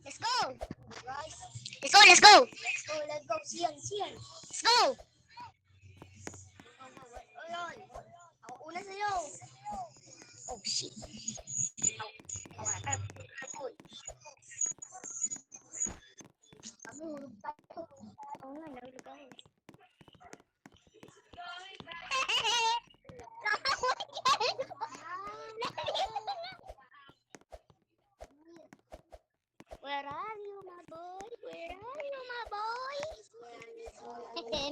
Let's go! Let's go, let's go! Let's go. Siyan. Let's go! Ayun. Ako una sa'yo. Oh, shit. Kami, hulog tayo. Oo nga, nahulog ako. Where are you, my boy? Where are you, my boy?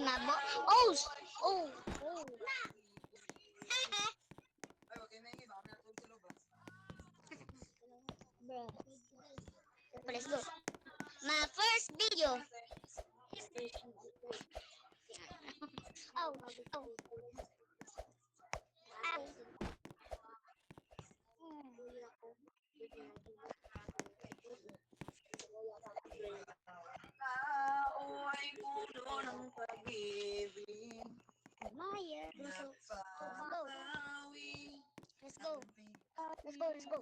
My boy. Oh! Oh! Oh! Bro. Let's go. My first video. Oh, oh. Tao'y puno ng pag-ibig. Maya. Let's go. Let's go. Let's go, let's go.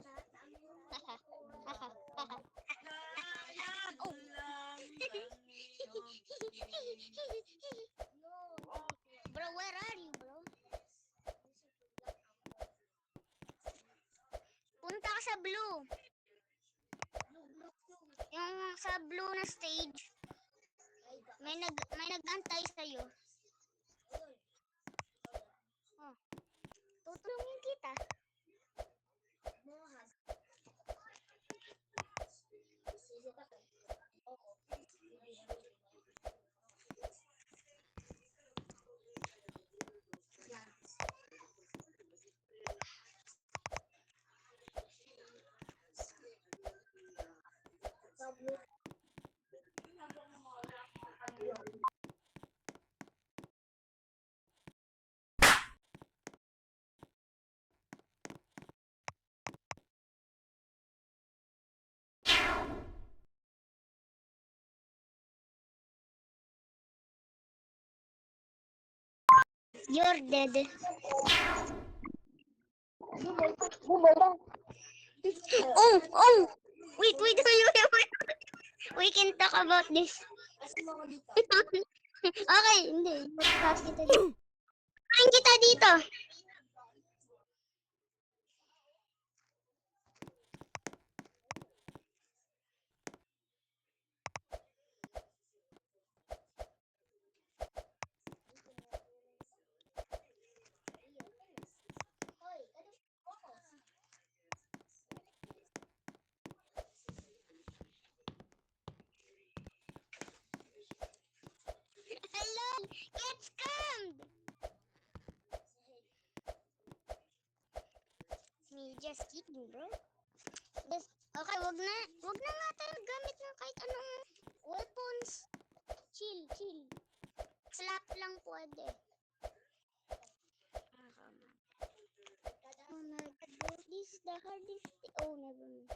Oh. Bro, where are you, bro? Punta ka sa blue. Yung sa blue na stage. May nag-antay sa'yo. Oh. Tutulungin kita. You're dead. Oh, oh! Wait. We can talk about this. Okay, hindi. Podcast kita dito. Kain kita dito. Hello! Get scammed! Me just kidding, bro. Okay, wag na nga tayo gamit ng kahit anong weapons. Chill. Slap lang pwede. Oh my god, bro. This is the hardest. Oh, never mind.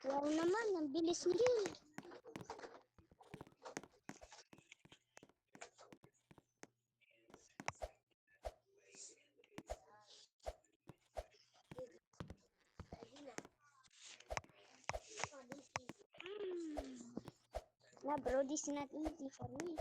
Wow naman, ang bilis niya. Nah, bro, this is not easy for me.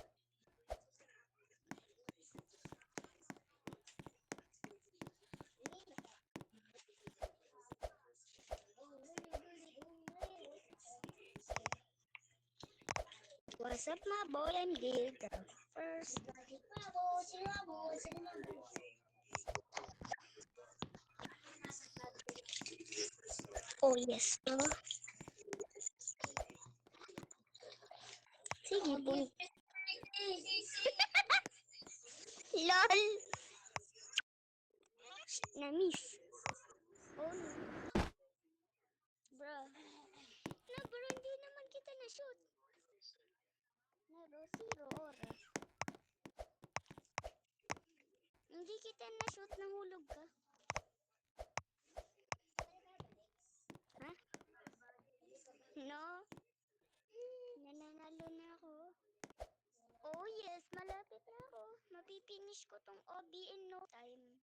What's up, my boy? I'm Gabe, the first. Oh, yes, bro. Sige, boy. LOL! Na-miss. Oh, no. Bro. Na, bro, hindi naman kita na-shoot. Zero oras. Hindi kita na-shoot, nahulog ka. Ha? No? Nananalo Talo na ako. Oh yes, malapit na ako. Mapipinish ko tong OB in no time.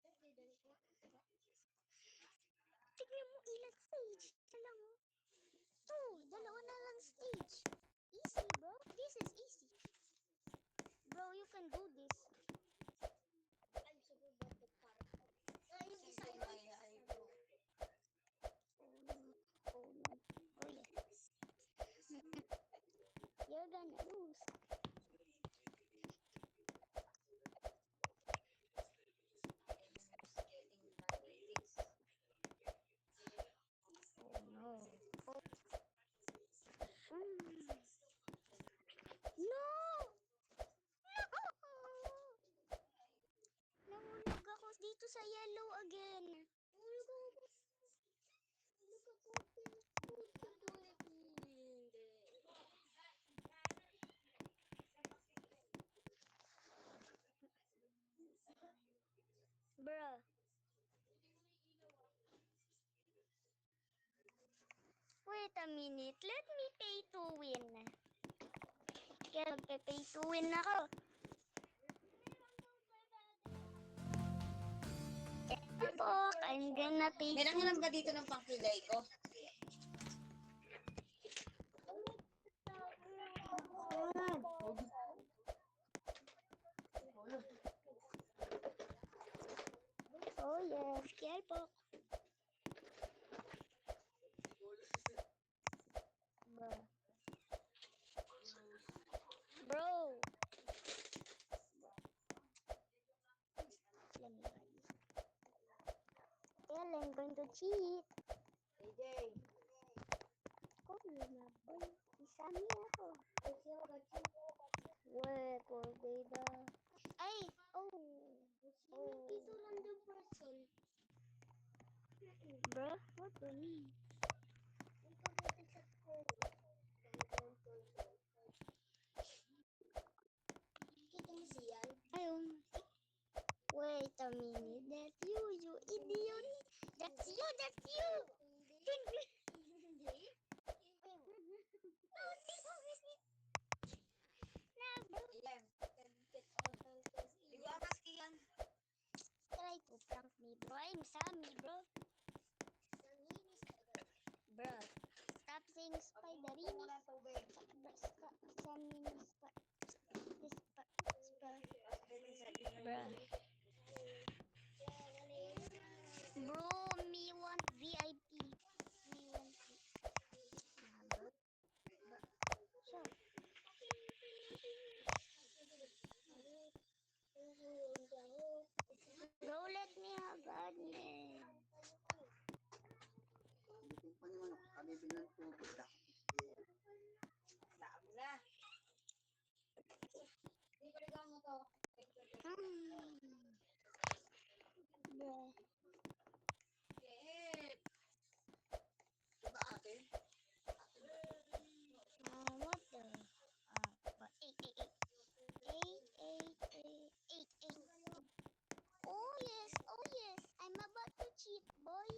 Tignan mo ilang stage. Alam mo? Dalawa na lang stage. Easy, bro. This is easy. Bro, you can do this. Yung isa yun. Oh no. Oh yes. You're gonna lose. Oh no. Oh. No! No! Nahulog ako dito sa yellow again. Bruh. Wait a minute. Let me pay to win. Kaya magpe-pay to win ako. Po, I'm gonna pay May to nangiram ka dito ng pangkilay ko. Oh yes, kaya po. Bro. Let me write. Tell I'm going to cheat. AJ. Ko na po. Isami ako. Wait, all day da. Ay! Oh! Ito random person. Bro, what do you mean? Kita mo siyan? Ayun. Wait a minute. That's you idiot. That's you. Hindi. Na, bro. Ayan. Di ba maski yan? Try to prank me, bro. I'm Sammy, bro. Bro, stop saying spiderini. Sammy na Bro, me want VIP. Me want bro. Sure. Bro, let me have admin. Dami na. Di ko ligaw mo to. Bro. Eh. Diba ate? What the? But 8. Oh yes. I'm about to cheat, boy.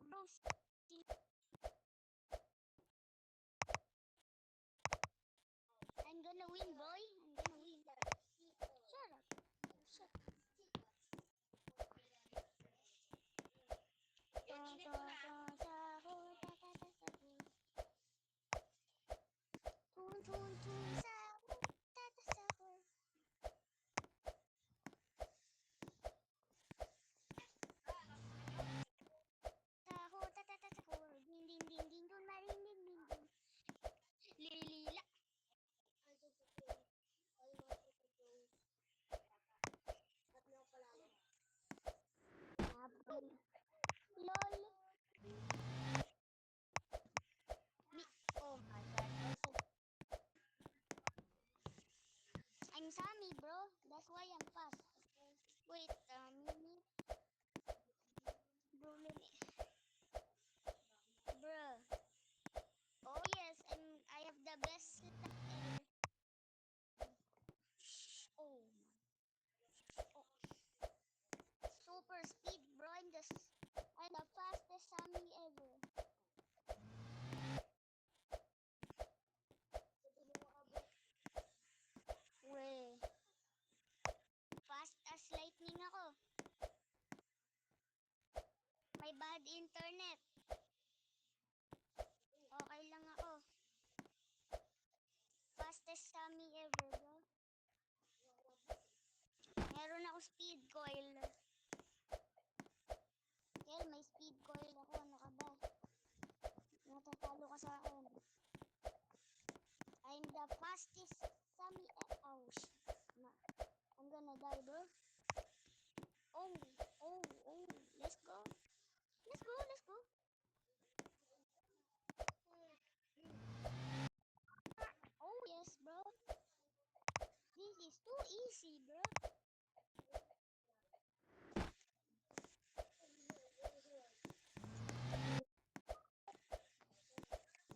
Bro, I'm gonna win, boy. I'm gonna win. Shut up. Shut up. Tun sahur, tata sahur. Sahur, tata sahur. Ding dun, maring ding dun. Lilila. Lol. Oh my god. I'm Sammy, bro. That's why I'm fast. Wait a minute. Bro, let me. Bruh. Oh yes, I have the best luck ever. Oh my. Oh. Super speed, bro. I'm the fastest Sammy ever. die, bro. Oh, oh, oh. Let's go. Let's go, let's go. Oh, yes, bro. This is too easy, bro.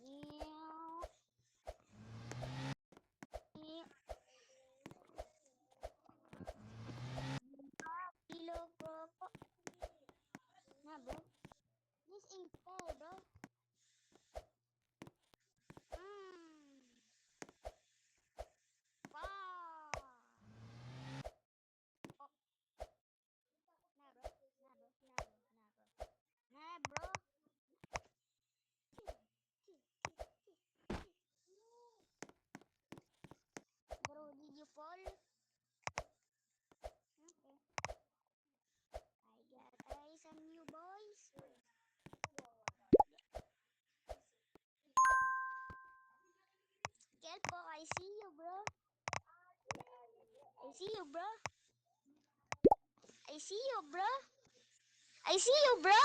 Meow. Meow. Kilo Croco. Nah, bro. This ain't fair, bro. Mmm. Wow. Oh. Nah, bro. Nah, bro. Nah, bro. Nah, bro. Nah, bro. Bro, did you fall? Okay. I got eyes on you, boys. Kelpo, I see you, bro. I see you, bro. I see you, bro. I see you, bro.